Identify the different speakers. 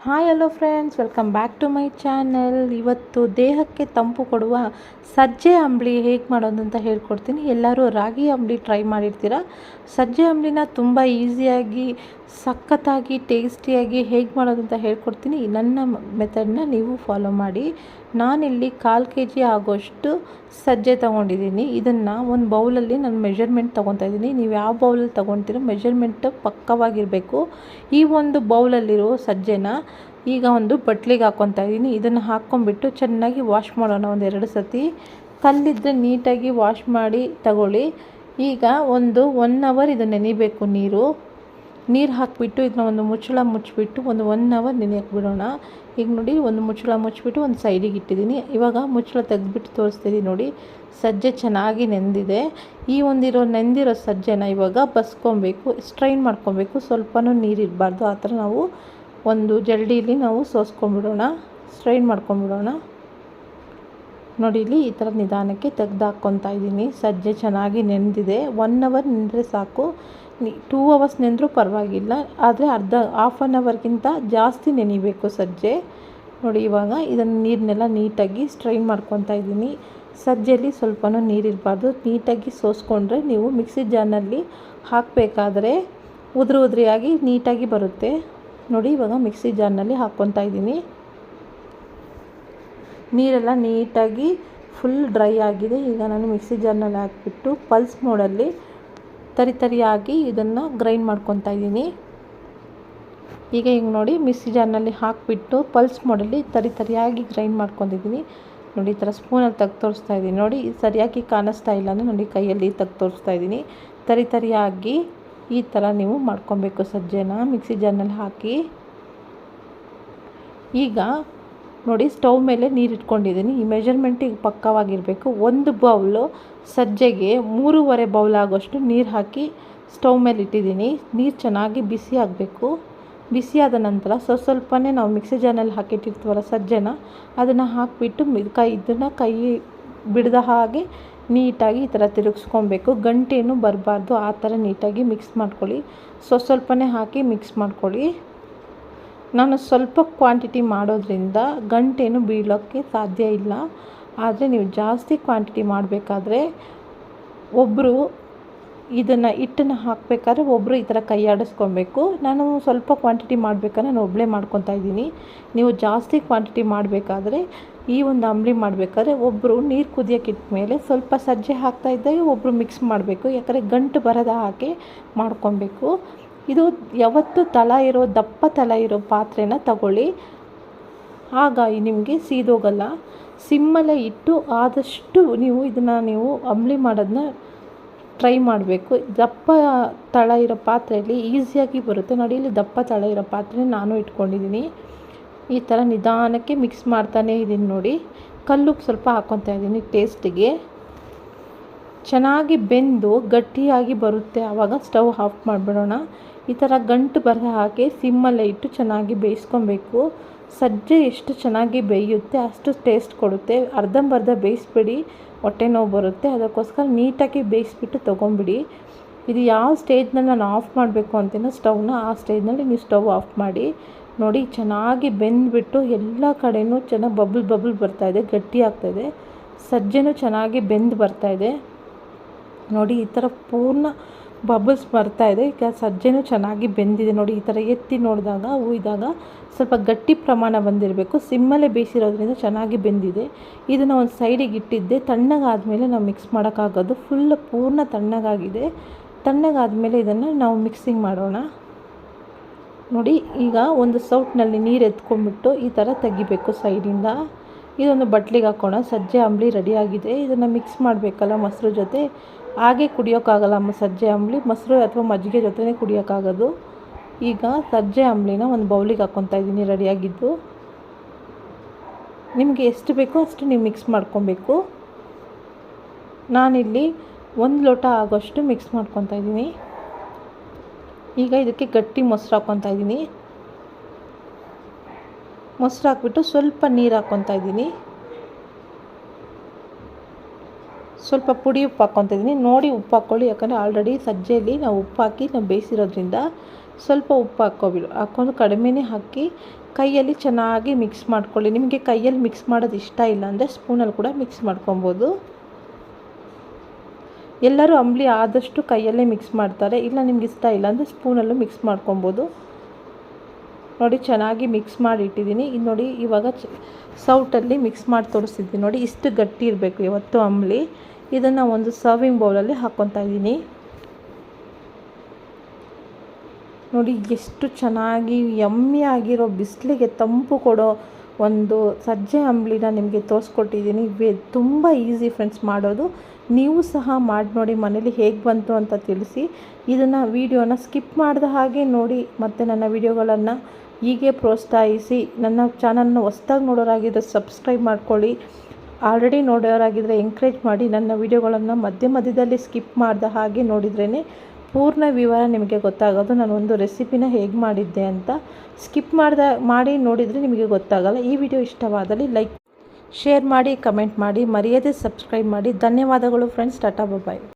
Speaker 1: Hi hello friends, welcome back to my channel. ಇವತ್ತು ದೇಹಕ್ಕೆ ತಂಪು ಕೊಡುವ ಸಜ್ಜೆ ಅಂಬಲಿ ಹೇಗೆ ಮಾಡೋದು ಅಂತ ಹೇಳ್ಕೊಡ್ತೀನಿ. ಎಲ್ಲರೂ ರಾಗಿ ಅಂಬಲಿ ಟ್ರೈ ಮಾಡಿರ್ತೀರ. ಸಜ್ಜೆ ಅಂಬಲಿನ ತುಂಬ ಈಸಿಯಾಗಿ ಸಖತ್ತಾಗಿ ಟೇಸ್ಟಿಯಾಗಿ ಹೇಗೆ ಮಾಡೋದು ಅಂತ ಹೇಳ್ಕೊಡ್ತೀನಿ. ನನ್ನ ಮೆಥಡ್ನ ನೀವು ಫಾಲೋ ಮಾಡಿ. ನಾನಿಲ್ಲಿ 1/4 kg ಆಗೋಷ್ಟು ಸಜ್ಜೆ ತೊಗೊಂಡಿದ್ದೀನಿ. ಇದನ್ನು ಒಂದು ಬೌಲಲ್ಲಿ ನಾನು ಮೆಜರ್ಮೆಂಟ್ ತೊಗೊತಾ ಇದ್ದೀನಿ. ನೀವು ಯಾವ ಬೌಲಲ್ಲಿ ತೊಗೊಳ್ತೀರೋ ಮೆಜರ್ಮೆಂಟ್ ಪಕ್ಕವಾಗಿರಬೇಕು. ಈ ಒಂದು ಬೌಲಲ್ಲಿರೋ ಸಜ್ಜೆನ ಈಗ ಒಂದು ಬಟ್ಲಿಗೆ ಹಾಕ್ಕೊತಾ ಇದ್ದೀನಿ. ಇದನ್ನು ಹಾಕ್ಕೊಂಬಿಟ್ಟು ಚೆನ್ನಾಗಿ ವಾಶ್ ಮಾಡೋಣ. 1-2 ಸತಿ ಕಲ್ಲಿದ್ದರೆ ನೀಟಾಗಿ ವಾಶ್ ಮಾಡಿ ತಗೊಳ್ಳಿ. ಈಗ 1 ಅವರ್ ಇದು ನೆನಿಬೇಕು. ನೀರು ಹಾಕಿಬಿಟ್ಟು ಇದನ್ನ ಒಂದು ಮುಚ್ಚಳ ಮುಚ್ಚಿಬಿಟ್ಟು 1 ಅವರ್ ನೆನೆಯಕ್ಕೆ ಬಿಡೋಣ. ಈಗ ನೋಡಿ, ಒಂದು ಮುಚ್ಚಳ ಮುಚ್ಚಿಬಿಟ್ಟು ಒಂದು ಸೈಡಿಗೆ ಇಟ್ಟಿದ್ದೀನಿ. ಇವಾಗ ಮುಚ್ಚಳ ತೆಗೆದ್ಬಿಟ್ಟು ತೋರಿಸ್ತಿದ್ದೀನಿ ನೋಡಿ, ಸಜ್ಜೆ ಚೆನ್ನಾಗಿ ನೆಂದಿದೆ. ಈ ನೆಂದಿರೋ ಸಜ್ಜೆನ ಇವಾಗ ಬಸ್ಕೊಬೇಕು, ಸ್ಟ್ರೈನ್ ಮಾಡ್ಕೊಬೇಕು. ಸ್ವಲ್ಪನೂ ನೀರಿರಬಾರ್ದು. ಆ ಥರ ನಾವು ಒಂದು ಜಲ್ಡಿಲಿ ನಾವು ಸೋಸ್ಕೊಂಡ್ಬಿಡೋಣ, ಸ್ಟ್ರೈನ್ ಮಾಡ್ಕೊಂಡ್ಬಿಡೋಣ. ನೋಡಿ, ಇಲ್ಲಿ ಈ ಥರ ನಿಧಾನಕ್ಕೆ ತೆಗೆದು ಹಾಕ್ಕೊತಾ ಇದ್ದೀನಿ. ಸಜ್ಜೆ ಚೆನ್ನಾಗಿ ನೆಂದಿದೆ. 1 ಅವರ್ ನೆಂದರೆ ಸಾಕು. 2 ಅವರ್ಸ್ ನೆಂದರೂ ಪರವಾಗಿಲ್ಲ, ಆದರೆ ಹಾಫ್ ಆನ್ ಅವರ್ಗಿಂತ ಜಾಸ್ತಿ ನೆನಿಬೇಕು ಸಜ್ಜೆ. ನೋಡಿ, ಇವಾಗ ಇದನ್ನು ನೀರನ್ನೆಲ್ಲ ನೀಟಾಗಿ ಸ್ಟ್ರೈನ್ ಮಾಡ್ಕೊತಾ ಇದ್ದೀನಿ. ಸಜ್ಜೆಯಲ್ಲಿ ಸ್ವಲ್ಪನೂ ನೀರಿರಬಾರ್ದು. ನೀಟಾಗಿ ಸೋಸ್ಕೊಂಡ್ರೆ ನೀವು ಮಿಕ್ಸಿ ಜಾರ್ನಲ್ಲಿ ಹಾಕಬೇಕಾದ್ರೆ ಉದುರಿಯಾಗಿ ನೀಟಾಗಿ ಬರುತ್ತೆ. ನೋಡಿ, ಇವಾಗ ಮಿಕ್ಸಿ ಜಾರ್ನಲ್ಲಿ ಹಾಕ್ಕೊತಾ ಇದ್ದೀನಿ. ನೀರೆಲ್ಲ ನೀಟಾಗಿ ಫುಲ್ ಡ್ರೈ ಆಗಿದೆ. ಈಗ ನಾನು ಮಿಕ್ಸಿ ಜಾರ್ನಲ್ಲಿ ಹಾಕಿಬಿಟ್ಟು ಪಲ್ಸ್ ಮೋಡಲ್ಲಿ ತರಿಯಾಗಿ ಇದನ್ನು ಗ್ರೈಂಡ್ ಮಾಡ್ಕೊತಾ ಇದ್ದೀನಿ. ಈಗ ನೋಡಿ, ಮಿಕ್ಸಿ ಜಾರ್ನಲ್ಲಿ ಹಾಕಿಬಿಟ್ಟು ಪಲ್ಸ್ ಮೋಡಲ್ಲಿ ತರಿಯಾಗಿ ಗ್ರೈಂಡ್ ಮಾಡ್ಕೊಂಡಿದ್ದೀನಿ. ನೋಡಿ, ಈ ಥರ ಸ್ಪೂನಲ್ಲಿ ತೆಗೆದು ತೋರಿಸ್ತಾ ಇದ್ದೀನಿ. ನೋಡಿ, ಸರಿಯಾಗಿ ಕಾಣಿಸ್ತಾ ಇಲ್ಲ ಅಂದರೆ ನೋಡಿ, ಕೈಯಲ್ಲಿ ತೆಗೆದು ತೋರಿಸ್ತಾ ಇದ್ದೀನಿ. ತರಿಯಾಗಿ ಈ ಥರ ನೀವು ಮಾಡ್ಕೊಬೇಕು ಸಜ್ಜೆನ ಮಿಕ್ಸಿ ಜಾರ್ನಲ್ಲಿ ಹಾಕಿ. ಈಗ ನೋಡಿ, ಸ್ಟವ್ ಮೇಲೆ ನೀರು ಇಟ್ಕೊಂಡಿದ್ದೀನಿ. ಈ ಮೆಜರ್ಮೆಂಟಿಗೆ ಪಕ್ಕವಾಗಿರಬೇಕು. 1 ಬೌಲು ಸಜ್ಜೆಗೆ 3.5 ಬೌಲ್ ಆಗೋಷ್ಟು ನೀರು ಹಾಕಿ ಸ್ಟವ್ ಮೇಲೆ ಇಟ್ಟಿದ್ದೀನಿ. ನೀರು ಚೆನ್ನಾಗಿ ಬಿಸಿ ಆಗಬೇಕು. ಬಿಸಿಯಾದ ನಂತರ ಸ್ವಲ್ಪನೇ ನಾವು ಮಿಕ್ಸಿ ಜಾರ್ನಲ್ಲಿ ಹಾಕಿಟ್ಟಿರ್ತೀವಲ್ಲ ಸಜ್ಜೆನ, ಅದನ್ನು ಹಾಕಿಬಿಟ್ಟು ಕೈ ಬಿಡದ ಹಾಗೆ ನೀಟಾಗಿ ಈ ಥರ ತಿರುಗಿಸ್ಕೊಬೇಕು. ಗಂಟೇನು ಬರಬಾರ್ದು. ಆ ಥರ ನೀಟಾಗಿ ಮಿಕ್ಸ್ ಮಾಡ್ಕೊಳ್ಳಿ. ಸ್ವಲ್ಪನೇ ಹಾಕಿ ಮಿಕ್ಸ್ ಮಾಡ್ಕೊಳ್ಳಿ. ನಾನು ಸ್ವಲ್ಪ ಕ್ವಾಂಟಿಟಿ ಮಾಡೋದ್ರಿಂದ ಗಂಟೇನು ಬೀಳೋಕ್ಕೆ ಸಾಧ್ಯ ಇಲ್ಲ. ಆದರೆ ನೀವು ಜಾಸ್ತಿ ಕ್ವಾಂಟಿಟಿ ಮಾಡಬೇಕಾದ್ರೆ ಒಬ್ಬರು ಇದನ್ನು ಹಿಟ್ಟನ್ನು ಹಾಕಬೇಕಾದ್ರೆ ಒಬ್ಬರು ಈ ಥರ ಕೈ ಆಡಿಸ್ಕೊಬೇಕು. ನಾನು ಸ್ವಲ್ಪ ಕ್ವಾಂಟಿಟಿ ಮಾಡಬೇಕಾದ್ರೆ ನಾನು ಒಬ್ಬಳೇ ಮಾಡ್ಕೊತಾ ಇದ್ದೀನಿ. ನೀವು ಜಾಸ್ತಿ ಕ್ವಾಂಟಿಟಿ ಮಾಡಬೇಕಾದ್ರೆ ಈ ಒಂದು ಅಂಬಲಿ ಮಾಡಬೇಕಾದ್ರೆ ಒಬ್ಬರು ನೀರು ಕುದಿಯೋಕೆ ಇಟ್ಮೇಲೆ ಸ್ವಲ್ಪ ಸಜ್ಜೆ ಹಾಕ್ತಾ ಇದ್ದಾಗ ಒಬ್ಬರು ಮಿಕ್ಸ್ ಮಾಡಬೇಕು. ಯಾಕಂದರೆ ಗಂಟು ಬರದ ಹಾಗೆ ಮಾಡ್ಕೊಬೇಕು. ಇದು ಯಾವತ್ತೂ ದಪ್ಪ ತಳ ಇರೋ ಪಾತ್ರೆನ ತಗೊಳ್ಳಿ, ಆಗ ನಿಮಗೆ ಸೀದೋಗಲ್ಲ. ಸಿಮ್ಮಲ್ಲೇ ಇಟ್ಟು ಆದಷ್ಟು ನೀವು ಅಂಬಲಿ ಮಾಡೋದನ್ನ ಟ್ರೈ ಮಾಡಬೇಕು. ದಪ್ಪ ತಳ ಇರೋ ಪಾತ್ರೆಯಲ್ಲಿ ಈಸಿಯಾಗಿ ಬರುತ್ತೆ. ನೋಡಿ, ಇಲ್ಲಿ ದಪ್ಪ ತಳ ಇರೋ ಪಾತ್ರೆ ನಾನು ಇಟ್ಕೊಂಡಿದ್ದೀನಿ. ಈ ಥರ ನಿಧಾನಕ್ಕೆ ಮಿಕ್ಸ್ ಮಾಡ್ತಾನೇ ಇದ್ದೀನಿ. ನೋಡಿ, ಕಲ್ಲುಪ್ಪು ಸ್ವಲ್ಪ ಹಾಕ್ಕೊತಾ ಇದ್ದೀನಿ ಟೇಸ್ಟಿಗೆ. ಚೆನ್ನಾಗಿ ಬೆಂದು ಗಟ್ಟಿಯಾಗಿ ಬರುತ್ತೆ. ಆವಾಗ ಸ್ಟವ್ ಆಫ್ ಮಾಡಿಬಿಡೋಣ. ಈ ಥರ ಗಂಟು ಬರೋ ಹಾಗೆ ಸಿಮ್ಮಲ್ಲೇ ಇಟ್ಟು ಚೆನ್ನಾಗಿ ಬೇಯಿಸ್ಕೊಬೇಕು. ಸಜ್ಜೆ ಎಷ್ಟು ಚೆನ್ನಾಗಿ ಬೇಯುತ್ತೆ ಅಷ್ಟು ಟೇಸ್ಟ್ ಕೊಡುತ್ತೆ. ಅರ್ಧಂಬರ್ಧ ಬೇಯಿಸ್ಬಿಡಿ, ಹೊಟ್ಟೆ ನೋವು ಬರುತ್ತೆ. ಅದಕ್ಕೋಸ್ಕರ ನೀಟಾಗಿ ಬೇಯಿಸ್ಬಿಟ್ಟು ತೊಗೊಂಬಿಡಿ. ಇದು ಯಾವ ಸ್ಟೇಜ್ನಲ್ಲಿ ನಾನು ಆಫ್ ಮಾಡಬೇಕು ಅಂತೀನೋ ಸ್ಟವ್ನ, ಆ ಸ್ಟೇಜ್ನಲ್ಲಿ ನೀವು ಸ್ಟವ್ ಆಫ್ ಮಾಡಿ. ನೋಡಿ, ಚೆನ್ನಾಗಿ ಬೆಂದುಬಿಟ್ಟು ಎಲ್ಲ ಕಡೆಯೂ ಚೆನ್ನಾಗಿ ಬಬಲ್ ಬರ್ತಾಯಿದೆ, ಗಟ್ಟಿ ಆಗ್ತಾಯಿದೆ. ಸಜ್ಜೆನೂ ಚೆನ್ನಾಗಿ ಬೆಂದು ಬರ್ತಾಯಿದೆ. ನೋಡಿ, ಈ ಥರ ಪೂರ್ಣ ಬಬಲ್ಸ್ ಬರ್ತಾಯಿದೆ. ಈಗ ಸಜ್ಜೆನೂ ಚೆನ್ನಾಗಿ ಬೆಂದಿದೆ. ನೋಡಿ, ಈ ಥರ ಎತ್ತಿ ನೋಡಿದಾಗ ಉಯ್ದಾಗ ಸ್ವಲ್ಪ ಗಟ್ಟಿ ಪ್ರಮಾಣ ಬಂದಿರಬೇಕು. ಸಿಮ್ಮಲ್ಲೇ ಬೇಯಿಸಿರೋದ್ರಿಂದ ಚೆನ್ನಾಗಿ ಬೆಂದಿದೆ. ಇದನ್ನು ಒಂದು ಸೈಡಿಗೆ ಇಟ್ಟಿದ್ದೆ. ತಣ್ಣಗಾದಮೇಲೆ ನಾವು ಮಿಕ್ಸ್ ಮಾಡೋಕ್ಕಾಗೋದು. ಪೂರ್ಣ ತಣ್ಣಗಾಗಿದೆ. ತಣ್ಣಗಾದಮೇಲೆ ಇದನ್ನು ನಾವು ಮಿಕ್ಸಿಂಗ್ ಮಾಡೋಣ. ನೋಡಿ, ಈಗ ಒಂದು ಸೌಟ್ನಲ್ಲಿ ನೀರು ಎತ್ಕೊಂಡ್ಬಿಟ್ಟು ಈ ಥರ ತೆಗಿಬೇಕು ಸೈಡಿಂದ. ಇದೊಂದು ಬಟ್ಲಿಗೆ ಹಾಕೋಣ. ಸಜ್ಜೆ ಅಂಬಲಿ ರೆಡಿಯಾಗಿದೆ. ಇದನ್ನು ಮಿಕ್ಸ್ ಮಾಡಬೇಕಲ್ಲ ಮೊಸರು ಜೊತೆ. ಹಾಗೆ ಕುಡಿಯೋಕ್ಕಾಗಲ್ಲ ಸಜ್ಜೆ ಅಂಬಲಿ, ಮೊಸರು ಅಥವಾ ಮಜ್ಜಿಗೆ ಜೊತೆನೇ ಕುಡಿಯೋಕ್ಕಾಗೋದು. ಈಗ ಸಜ್ಜೆ ಅಂಬಲಿನ ಒಂದು ಬೌಲಿಗೆ ಹಾಕ್ಕೊತಾ ಇದ್ದೀನಿ ರೆಡಿಯಾಗಿದ್ದು. ನಿಮಗೆ ಎಷ್ಟು ಬೇಕೋ ಅಷ್ಟು ನೀವು ಮಿಕ್ಸ್ ಮಾಡ್ಕೊಬೇಕು. ನಾನಿಲ್ಲಿ 1 ಲೋಟ ಆಗೋಷ್ಟು ಮಿಕ್ಸ್ ಮಾಡ್ಕೊತಾ ಇದ್ದೀನಿ. ಈಗ ಇದಕ್ಕೆ ಗಟ್ಟಿ ಮೊಸರು ಹಾಕ್ಕೊತಾ ಇದ್ದೀನಿ. ಮೊಸರು ಹಾಕ್ಬಿಟ್ಟು ಸ್ವಲ್ಪ ನೀರು ಹಾಕ್ಕೊತಾ ಇದ್ದೀನಿ. ಸ್ವಲ್ಪ ಪುಡಿ ಉಪ್ಪು ಹಾಕ್ಕೊತಿದ್ದೀನಿ. ನೋಡಿ ಉಪ್ಪು ಹಾಕ್ಕೊಳ್ಳಿ, ಯಾಕಂದರೆ ಆಲ್ರೆಡಿ ಸಜ್ಜೆಯಲ್ಲಿ ನಾವು ಉಪ್ಪು ಹಾಕಿ ನಾವು ಬೇಯಿಸಿರೋದ್ರಿಂದ ಸ್ವಲ್ಪ ಉಪ್ಪು ಹಾಕ್ಕೊಂಡು ಕಡಿಮೆನೇ ಹಾಕಿ ಕೈಯಲ್ಲಿ ಚೆನ್ನಾಗಿ ಮಿಕ್ಸ್ ಮಾಡ್ಕೊಳ್ಳಿ. ನಿಮಗೆ ಕೈಯಲ್ಲಿ ಮಿಕ್ಸ್ ಮಾಡೋದು ಇಷ್ಟ ಇಲ್ಲ ಅಂದರೆ ಸ್ಪೂನಲ್ಲಿ ಕೂಡ ಮಿಕ್ಸ್ ಮಾಡ್ಕೊಬೋದು. ಎಲ್ಲರೂ ಅಂಬಲಿ ಆದಷ್ಟು ಕೈಯಲ್ಲೇ ಮಿಕ್ಸ್ ಮಾಡ್ತಾರೆ, ಇಲ್ಲ ನಿಮ್ಗೆ ಇಷ್ಟ ಇಲ್ಲ ಅಂದರೆ ಸ್ಪೂನಲ್ಲೂ ಮಿಕ್ಸ್ ಮಾಡ್ಕೊಬೋದು. ನೋಡಿ ಚೆನ್ನಾಗಿ ಮಿಕ್ಸ್ ಮಾಡಿ ಇಟ್ಟಿದ್ದೀನಿ. ಇದು ನೋಡಿ ಇವಾಗ ಸೌಟಲ್ಲಿ ಮಿಕ್ಸ್ ಮಾಡಿ ತೋರಿಸ್ತಿದ್ದೀನಿ. ನೋಡಿ ಇಷ್ಟು ಗಟ್ಟಿ ಇರಬೇಕು ಇವತ್ತು ಅಂಬಲಿ. ಇದನ್ನು ಒಂದು ಸರ್ವಿಂಗ್ ಬೌಲಲ್ಲಿ ಹಾಕ್ಕೊತಾ ಇದ್ದೀನಿ. ನೋಡಿ ಎಷ್ಟು ಚೆನ್ನಾಗಿ ಯಮ್ಮಿ ಆಗಿರೋ ಬಿಸಿಲಿಗೆ ತಂಪು ಕೊಡೋ ಒಂದು ಸಜ್ಜೆ ಅಂಬಲಿನ ನಿಮಗೆ ತೋರಿಸ್ಕೊಟ್ಟಿದ್ದೀನಿ. ತುಂಬ ಈಸಿ ಫ್ರೆಂಡ್ಸ್ ಮಾಡೋದು. ನೀವು ಸಹ ಮಾಡಿ ನೋಡಿ, ಮನೇಲಿ ಹೇಗೆ ಬಂತು ಅಂತ ತಿಳಿಸಿ. ಇದನ್ನು ವಿಡಿಯೋನ ಸ್ಕಿಪ್ ಮಾಡಿದ ಹಾಗೆ ನೋಡಿ, ಮತ್ತು ನನ್ನ ವಿಡಿಯೋಗಳನ್ನು ಹೀಗೆ ಪ್ರೋತ್ಸಾಹಿಸಿ. ನನ್ನ ಚಾನಲ್ನ ಹೊಸ್ದಾಗಿ ನೋಡೋರಾಗಿದ್ದರೆ ಸಬ್ಸ್ಕ್ರೈಬ್ ಮಾಡ್ಕೊಳ್ಳಿ. ಆಲ್ರೆಡಿ ನೋಡೋರಾಗಿದ್ದರೆ ಎಂಕರೇಜ್ ಮಾಡಿ. ನನ್ನ ವಿಡಿಯೋಗಳನ್ನು ಮಧ್ಯದಲ್ಲಿ ಸ್ಕಿಪ್ ಮಾಡಿದ ಹಾಗೆ ನೋಡಿದ್ರೇ ಪೂರ್ಣ ವಿವರ ನಿಮಗೆ ಗೊತ್ತಾಗೋದು. ನಾನು ಒಂದು ರೆಸಿಪಿನ ಹೇಗೆ ಮಾಡಿದ್ದೆ ಅಂತ ಸ್ಕಿಪ್ ಮಾಡಿ ನೋಡಿದರೆ ನಿಮಗೆ ಗೊತ್ತಾಗಲ್ಲ. ಈ ವಿಡಿಯೋ ಇಷ್ಟವಾದಲ್ಲಿ ಲೈಕ್, ಶೇರ್ ಮಾಡಿ, ಕಮೆಂಟ್ ಮಾಡಿ, ಮರೆಯದೆ ಸಬ್ಸ್ಕ್ರೈಬ್ ಮಾಡಿ. ಧನ್ಯವಾದಗಳು ಫ್ರೆಂಡ್ಸ್. ಟಾಟಾ ಬಾಯ್.